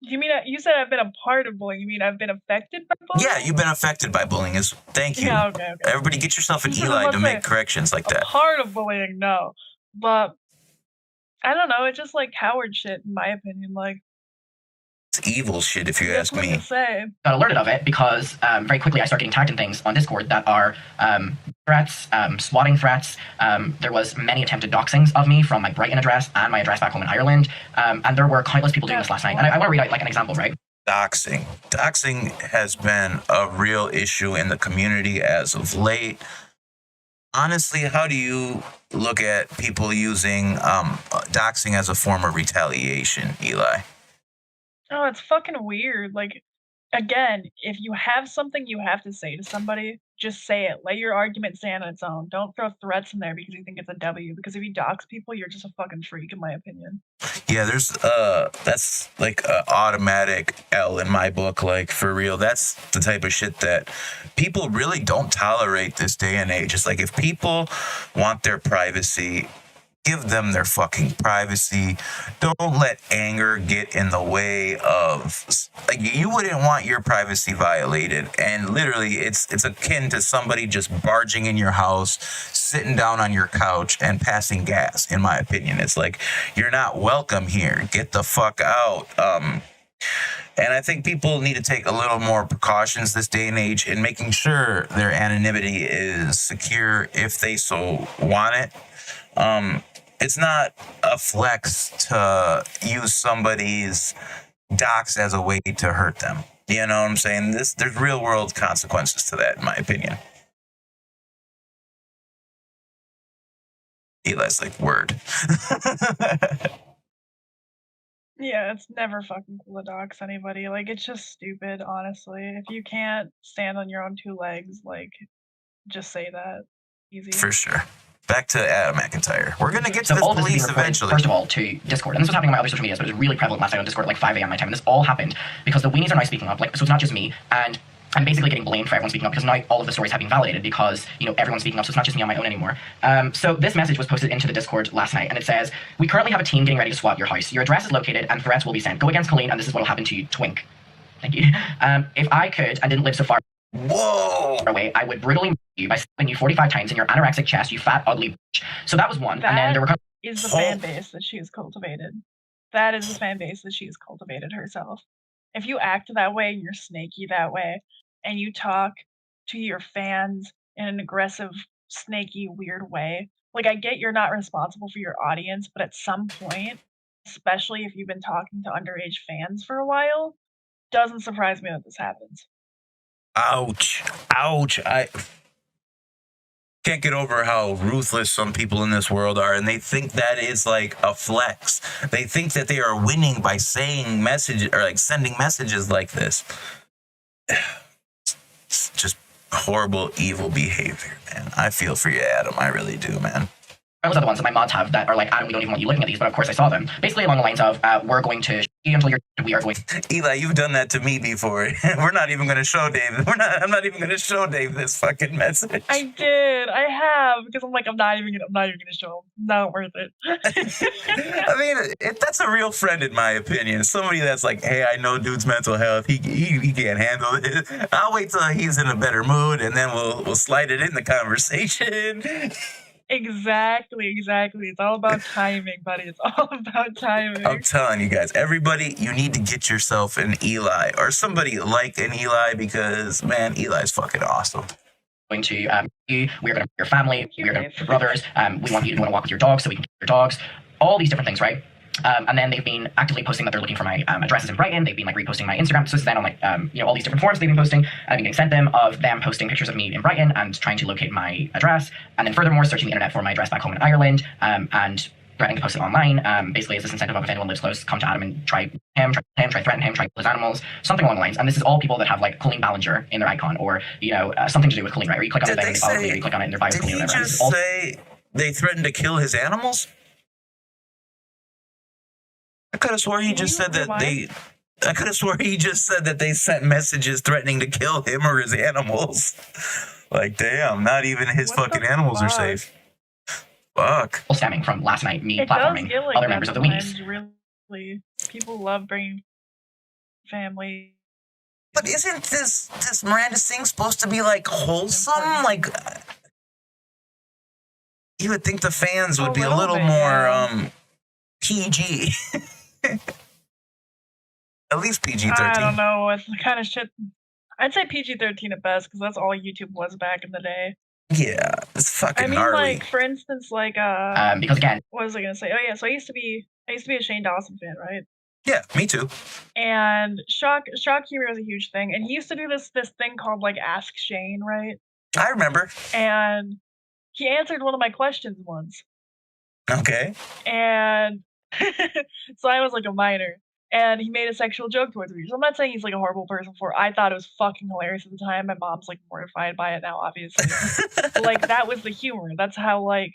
You mean you said I've been a part of bullying? You mean I've been affected by bullying? Yeah, you've been affected by bullying. Thank you. Yeah, okay. Everybody, get yourself an Eli to make corrections like that. Part of bullying, no, but. I don't know, it's just like coward shit in my opinion, like it's evil shit if you ask me. Got alerted of it because very quickly I started getting tagged in things on Discord that are threats, swatting threats. There was many attempted doxings of me from my Brighton address and my address back home in Ireland. And there were countless people doing this last night. And I want to read out like an example, right? Doxing. Doxing has been a real issue in the community as of late. Honestly, how do you look at people using doxing as a form of retaliation, Eli? Oh, it's fucking weird. Like, again, if you have something you have to say to somebody, just say it. Let your argument stand on its own. Don't throw threats in there because you think it's a W. Because if you dox people, you're just a fucking freak, in my opinion. Yeah, there's that's like a automatic L in my book, like for real. That's the type of shit that people really don't tolerate this day and age. It's like if people want their privacy, give them their fucking privacy. Don't let anger get in the way of, like, you wouldn't want your privacy violated. And literally it's akin to somebody just barging in your house, sitting down on your couch and passing gas, in my opinion. It's like, you're not welcome here. Get the fuck out. And I think people need to take a little more precautions this day and age in making sure their anonymity is secure if they so want it. It's not a flex to use somebody's docs as a way to hurt them. You know what I'm saying? There's real world consequences to that, in my opinion. Eli's like, word. Yeah, it's never fucking cool to dox anybody. Like, it's just stupid, honestly. If you can't stand on your own two legs, like, just say that. Easy. For sure. Back to Adam McIntyre. We're going to get to So this all of this is being police reported, eventually. first of all, to Discord. And this was happening on my other social medias, but it was really prevalent last night on Discord at like 5 a.m. my time. And this all happened because the weenies are now speaking up. Like, so it's not just me. And I'm basically getting blamed for everyone speaking up because now all of the stories have been validated because, you know, everyone's speaking up, so it's not just me on my own anymore. So this message was posted into the Discord last night, and it says, "We currently have a team getting ready to swap your house. Your address is located, and threats will be sent. Go against Colleen, and this is what will happen to you, twink." Thank you. If I could and didn't live so far away, I would brutally murder you by slapping you 45 times in your anorexic chest, you fat, ugly bitch. So that was one. That and then there were is the fan base that she has cultivated. That is the fan base that she has cultivated herself. If you act that way and you're snaky that way, and you talk to your fans in an aggressive, snaky, weird way, like, I get you're not responsible for your audience, but at some point, especially if you've been talking to underage fans for a while, doesn't surprise me that this happens. Ouch. Ouch. I can't get over how ruthless some people in this world are, and they think that is like a flex. They think that they are winning by saying messages or like sending messages like this. It's just horrible, evil behavior, man. I feel for you, Adam. I really do, man. those are the ones that my mods have that are like, Adam, we don't even want you looking at these, but of course I saw them. Basically along the lines of, we're going to you until we are going. Eli, you've done that to me before. We're not even going to show Dave. I'm not even going to show Dave this fucking message. I did. I have because I'm like, I'm not even gonna show him. Not worth it. I mean, that's a real friend in my opinion. Somebody that's like, hey, I know dude's mental health. He can't handle it. I'll wait till he's in a better mood, and then we'll slide it in the conversation. Exactly. It's all about timing, buddy. It's all about timing. I'm telling you guys, everybody, you need to get yourself an Eli or somebody like an Eli because, man, Eli's fucking awesome. Going to you, we're going to your family, we're going to your brothers, we want you to go and walk with your dogs so we can get your dogs, all these different things, right? And then they've been actively posting that they're looking for my addresses in Brighton. They've been like reposting my Instagram. So then on like all these different forums they've been posting. I've been getting sent them of them posting pictures of me in Brighton and trying to locate my address. And then furthermore, searching the internet for my address back home in Ireland and threatening to post it online. Basically, as this incentive of if anyone lives close, come to Adam and try threaten him, try kill his animals, something along the lines. And this is all people that have like Colleen Ballinger in their icon or something to do with Colleen, right? Or you click on it and they follow me, or you click on it and their bio is Colleen or whatever. Did he just say they threatened to kill his animals? I could have swore he just said that I could have swore he just said that they sent messages threatening to kill him or his animals. Like, damn, not even his fucking animals are safe. Fuck. Stemming from last night, me it platforming does like other members of the Weenies. Really, people love bringing family. But isn't this Miranda Sings supposed to be like wholesome? Like, you would think the fans would be a little more PG. At least PG-13. I don't know. It's the kind of shit. I'd say PG-13 at best because that's all YouTube was back in the day. Yeah, it's fucking gnarly. Like for instance, like because again, what was I gonna say? Oh yeah, so I used to be a Shane Dawson fan, right? Yeah, me too. And shock humor is a huge thing, and he used to do this thing called like Ask Shane, right? I remember. And he answered one of my questions once. Okay. And so I was like a minor, and he made a sexual joke towards me. So I'm not saying he's like a horrible person for it. I thought it was fucking hilarious at the time. My mom's like mortified by it now, obviously. But like that was the humor. That's how like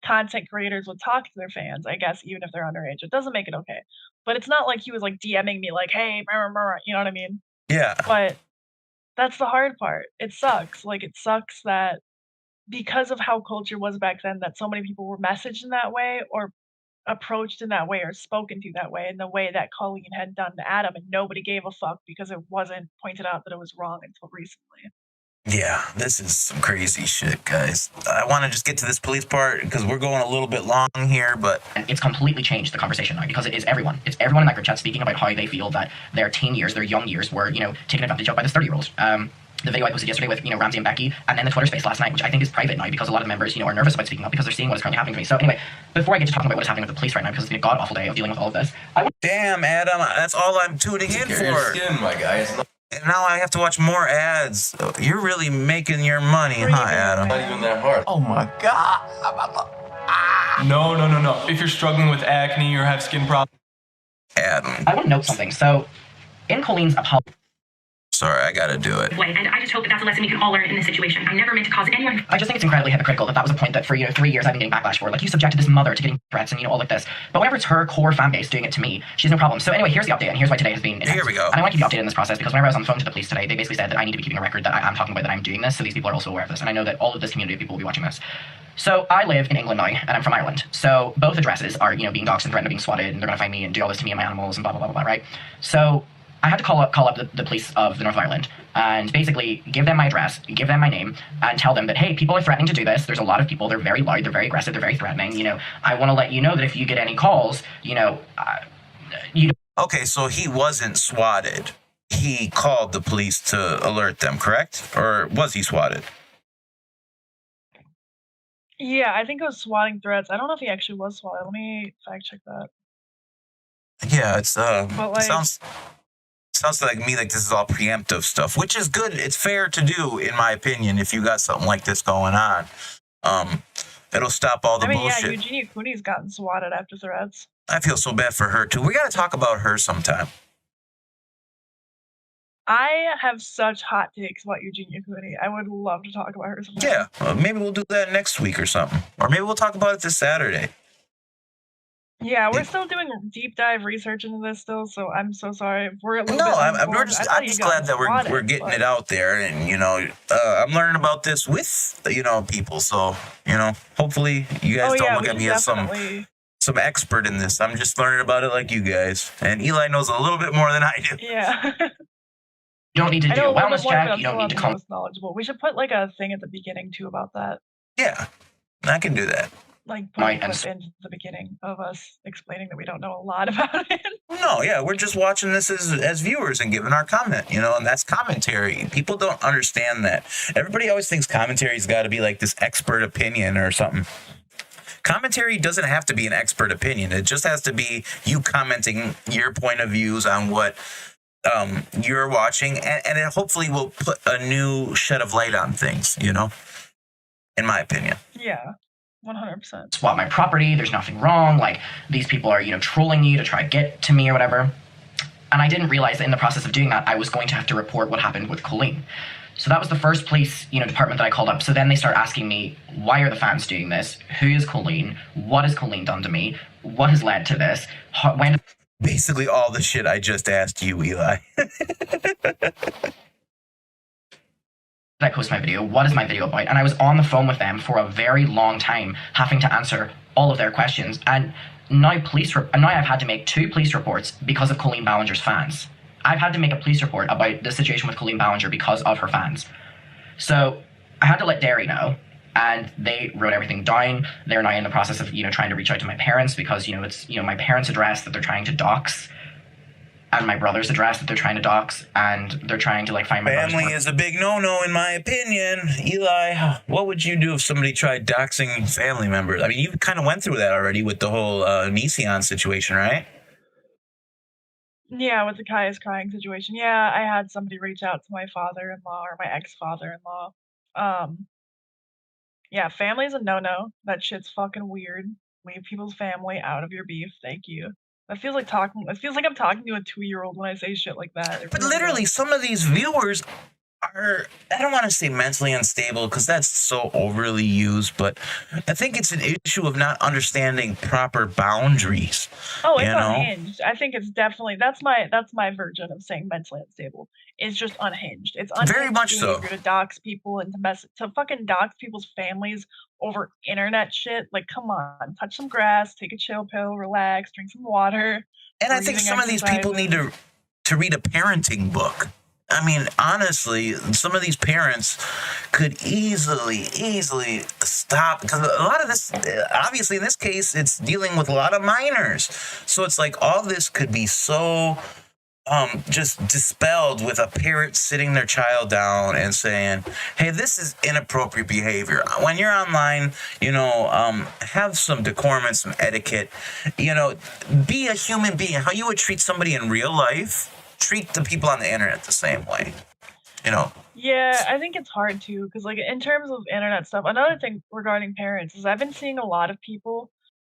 content creators would talk to their fans, I guess, even if they're underage. It doesn't make it okay. But it's not like he was like DMing me like, hey, you know what I mean? Yeah. But that's the hard part. It sucks. Like it sucks that because of how culture was back then, that so many people were messaged in that way or approached in that way or spoken to that way in the way that Colleen had done to Adam, and nobody gave a fuck because it wasn't pointed out that it was wrong until recently. Yeah, this is some crazy shit, guys. I want to just get to this police part because we're going a little bit long here, but It's completely changed the conversation now because it is everyone. It's everyone in that group chat speaking about how they feel that their teen years, their young years were, taken advantage of by this 30-year-old. The video I posted yesterday with, Ramsey and Becky, and then the Twitter space last night, which I think is private now because a lot of members, are nervous about speaking up because they're seeing what is currently happening to me. So anyway, before I get to talking about what is happening with the police right now, because it's been a god-awful day of dealing with all of this, damn, Adam, that's all I'm tuning in Care your for. skin, my guy. It's And now I have to watch more ads. You're really making your money, What are you huh, doing, Adam? not even that hard. Oh my god. No. If you're struggling with acne or have skin problems, Adam. I want to note something. So, in Colleen's apology, Sorry, I gotta do it. And I just hope that that's a lesson we can all learn in this situation. I never meant to cause anyone. I just think it's incredibly hypocritical that was a point that for 3 years I've been getting backlash for. Like, you subjected this mother to getting threats and all like this. But whenever it's her core fan base doing it to me, she's no problem. So anyway, here's the update, and here's why today has been intense. Here we go. And I want to keep you updated in this process because whenever I was on the phone to the police today, they basically said that I need to be keeping a record that I am talking about that I'm doing this, so these people are also aware of this. And I know that all of this community of people will be watching this. So I live in England now, and I'm from Ireland. So both addresses are, being doxxed and threatened of being swatted, and they're going to find me and do all this to me and my animals and blah, blah, blah, blah, blah, right? So I had to call up the police of the North of Ireland and basically give them my address, give them my name, and tell them that, hey, people are threatening to do this. There's a lot of people. They're very loud. They're very aggressive. They're very threatening. I want to let you know that if you get any calls, Okay, so he wasn't swatted. He called the police to alert them, correct? Or was he swatted? Yeah, I think it was swatting threats. I don't know if he actually was swatted. Let me fact check that. Yeah, it's But it like, sounds like me like this is all preemptive stuff, which is good. It's fair to do, in my opinion, if you got something like this going on. It'll stop all the yeah, bullshit. Eugenia Cooney's gotten swatted after threats. I feel so bad for her too. We gotta talk about her sometime. I have such hot takes about Eugenia Cooney. I would love to talk about her sometime. Yeah, maybe we'll do that next week or something, or maybe we'll talk about it this Saturday. Yeah, we're still doing deep dive research into this still, so I'm so sorry. We're a little No, bit I'm uninformed. just I thought I'm you just got glad that we're swatted, getting but- it out there, and I'm learning about this with people. So hopefully you guys Oh don't yeah, look we at can me as definitely. some expert in this. I'm just learning about it like you guys, and Eli knows a little bit more than I do. Yeah. You don't need to I do know a a little bit wellness more, but check. I'm You don't still need not to the come. most knowledgeable. We should put like a thing at the beginning too about that. Yeah, I can do that. Like put Right, a and clip into the beginning of us explaining that we don't know a lot about it. No, yeah, we're just watching this as viewers and giving our comment, and that's commentary. People don't understand that. Everybody always thinks commentary's got to be like this expert opinion or something. Commentary doesn't have to be an expert opinion. It just has to be you commenting your point of views on what you're watching, and it hopefully will put a new shed of light on things, in my opinion. Yeah, 100%. Swap my property. There's nothing wrong. Like, these people are, trolling you to try to get to me or whatever. And I didn't realize that in the process of doing that, I was going to have to report what happened with Colleen. So that was the first police, department that I called up. So then they start asking me, why are the fans doing this? Who is Colleen? What has Colleen done to me? What has led to this? When did Basically all the shit I just asked you, Eli. I post my video? What is my video about? And I was on the phone with them for a very long time, having to answer all of their questions. And now I've had to make 2 police reports because of Colleen Ballinger's fans. I've had to make a police report about the situation with Colleen Ballinger because of her fans. So I had to let Derry know, and they wrote everything down. They're now in the process of, trying to reach out to my parents because, it's, my parents' address that they're trying to dox, and my brother's address that they're trying to dox, and they're trying to, find my Family is a big no-no in my opinion. Eli, what would you do if somebody tried doxing family members? I mean, you kind of went through that already with the whole Nision situation, right? Yeah, with the Kaya's crying situation. Yeah, I had somebody reach out to my father-in-law or my ex-father-in-law. Yeah, family's a no-no. That shit's fucking weird. Leave people's family out of your beef. Thank you. That feels like talking. It feels like I'm talking to a 2-year-old when I say shit like that. It But really literally, does. some of these viewers are, I don't want to say mentally unstable because that's so overly used, but I think it's an issue of not understanding proper boundaries. Oh, You it's know? unhinged. I think it's definitely that's my version of saying mentally unstable. It's just unhinged. It's unhinged Very much so. behavior to dox people and to fucking dox people's families over internet shit. Like, come on, touch some grass, take a chill pill, relax, drink some water. And I think breathing some of these people need exercises. to read a parenting book. I mean, honestly, some of these parents could easily stop because a lot of this, obviously in this case, it's dealing with a lot of minors. So it's like all this could be so just dispelled with a parent sitting their child down and saying, hey, this is inappropriate behavior. When you're online, have some decorum and some etiquette. Be a human being. How you would treat somebody in real life, treat the people on the internet the same way. Yeah, I think it's hard too, because like in terms of internet stuff, another thing regarding parents is I've been seeing a lot of people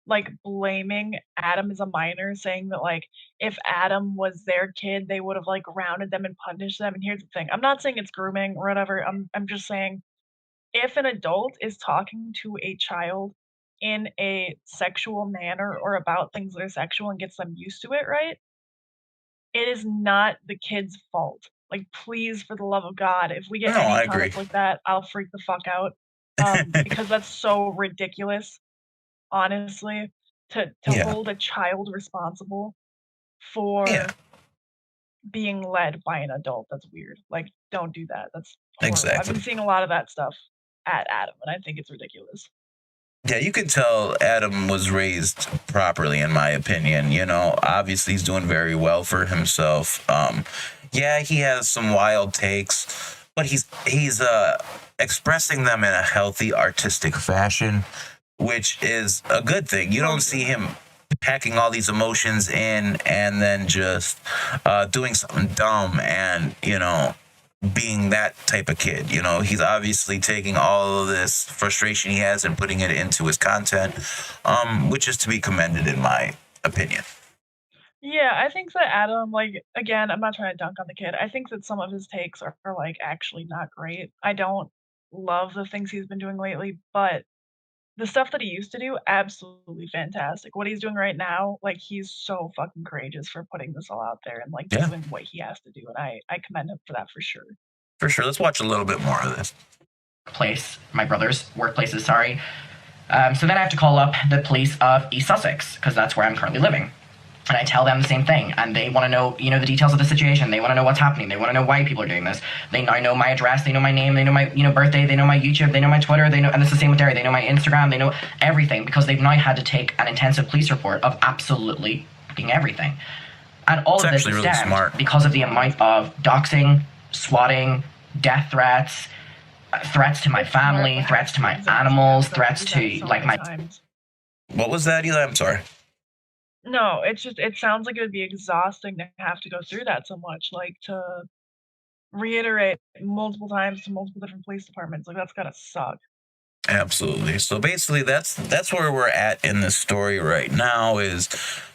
like blaming Adam as a minor, saying that like if Adam was their kid, they would have like grounded them and punished them. And here's the thing: I'm not saying it's grooming or whatever. I'm just saying if an adult is talking to a child in a sexual manner or about things that are sexual and gets them used to it, right? It is not the kid's fault. Like, please, for the love of God, if we get No, any I agree. comments like that, I'll freak the fuck out. Because that's so ridiculous, honestly, to Yeah. hold a child responsible for Yeah. being led by an adult. That's weird. Like, don't do that. That's horrible. I've Exactly. been seeing a lot of that stuff at Adam, and I think it's ridiculous. Yeah, you can tell Adam was raised properly, in my opinion. Obviously he's doing very well for himself. Yeah, he has some wild takes, but he's expressing them in a healthy, artistic fashion, which is a good thing. You don't see him packing all these emotions in and then just doing something dumb and being that type of kid. He's obviously taking all of this frustration he has and putting it into his content, which is to be commended in my opinion. Yeah, I think that Adam, like, again, I'm not trying to dunk on the kid. I think that some of his takes are like actually not great. I don't love the things he's been doing lately, but the stuff that he used to do, absolutely fantastic. What he's doing right now, like, he's so fucking courageous for putting this all out there and like Yeah. doing what he has to do, and I commend him for that for sure. For sure. Let's watch a little bit more of this. My brother's workplaces, sorry. So then I have to call up the police of East Sussex, because that's where I'm currently living. And I tell them the same thing, and they want to know, the details of the situation. They want to know what's happening. They want to know why people are doing this. They know my address. They know my name. They know my, birthday. They know my YouTube. They know my Twitter. They know, and it's the same with Derry. They know my Instagram. They know everything, because they've now had to take an intensive police report of absolutely fucking everything. And all of this is really stemmed smart. because of the amount of doxing, swatting, death threats, threats to my family, threats to my animals, threats to like my. What was that, Eli? I'm sorry. No, it's just it sounds like it would be exhausting to have to go through that so much, like to reiterate multiple times to multiple different police departments. Like that's gotta suck. Absolutely. So basically, that's where we're at in this story right now. Is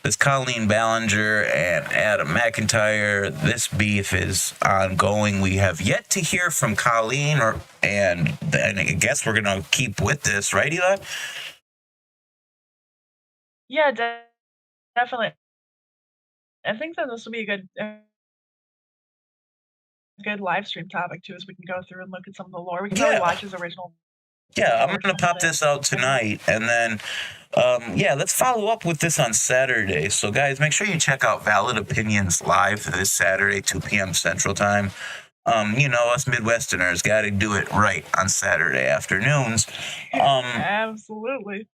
this Colleen Ballinger and Adam McIntyre? This beef is ongoing. We have yet to hear from Colleen, and I guess we're gonna keep with this, right, Eli? Yeah, definitely. I think that this will be a good live stream topic too, as we can go through and look at some of the lore. We can probably watch his original. Yeah, I'm gonna pop this out tonight, and then, let's follow up with this on Saturday. So, guys, make sure you check out Valid Opinions live this Saturday, 2 p.m. Central Time. Us Midwesterners got to do it right on Saturday afternoons. Absolutely.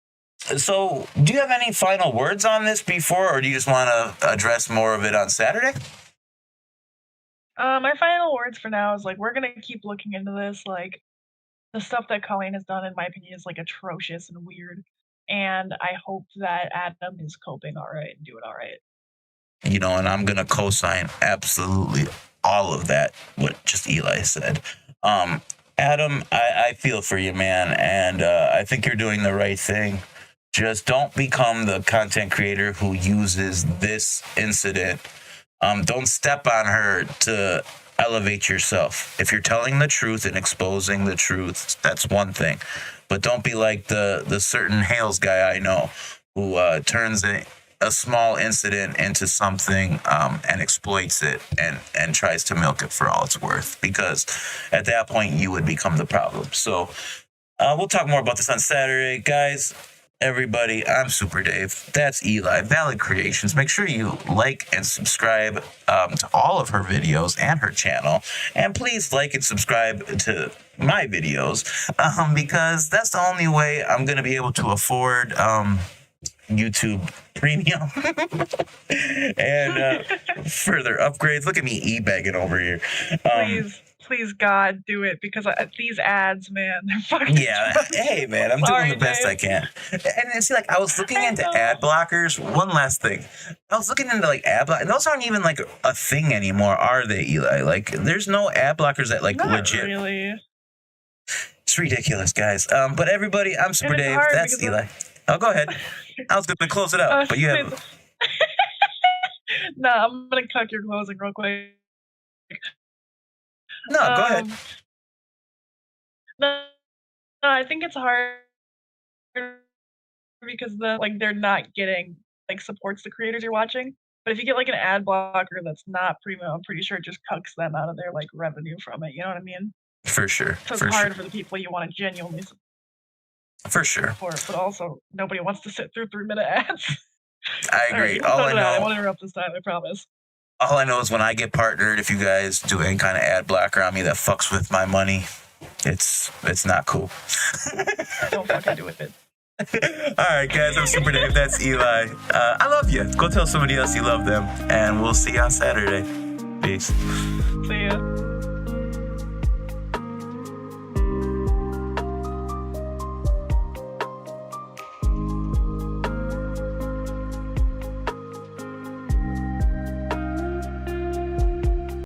So, do you have any final words on this before, or do you just want to address more of it on Saturday? My final words for now is like we're gonna keep looking into this. Like the stuff that Colleen has done, in my opinion, is like atrocious and weird. And I hope that Adam is coping all right and doing all right. And I'm gonna co-sign absolutely all of that. What just Eli said. Adam, I feel for you, man, and I think you're doing the right thing Just don't become the content creator who uses this incident. Don't step on her to elevate yourself. If you're telling the truth and exposing the truth, that's one thing. But don't be like the certain Hales guy I know who turns a small incident into something and exploits it and tries to milk it for all it's worth. Because at that point, you would become the problem. So we'll talk more about this on Saturday. Guys, everybody, I'm Super Dave. That's Eli, Valid Creations. Make sure you like and subscribe to all of her videos and her channel. And please like and subscribe to my videos because that's the only way I'm going to be able to afford YouTube Premium and further upgrades. Look at me e-bagging over here. Please, God, do it because these ads, man, they're fucking. Yeah, hey, man, I'm doing the best I can. And see, like, I was looking into ad blockers. One last thing, I was looking into like ad blockers. Those aren't even like a thing anymore, are they, Eli? Like, there's no ad blockers that like Not legit. really. It's ridiculous, guys. But everybody, I'm Super Dave. That's Eli. Oh, go ahead. I was gonna close it out, but you have. No, I'm gonna cut your closing real quick. No, go ahead. No, I think it's hard because they're not getting like supports the creators you're watching. But if you get like an ad blocker that's not premium, I'm pretty sure it just cucks them out of their like revenue from it. You know what I mean? For sure. So it's hard for the people you want to genuinely support. For sure. But also nobody wants to sit through 3-minute ads. I agree. All I know. I won't interrupt this time. I promise. All I know is when I get partnered, if you guys do any kind of ad blocker on me that fucks with my money, it's not cool. Don't fucking do it. All right, guys, I'm Super Dave. That's Eli. I love you. Go tell somebody else you love them, and we'll see you on Saturday. Peace. See ya.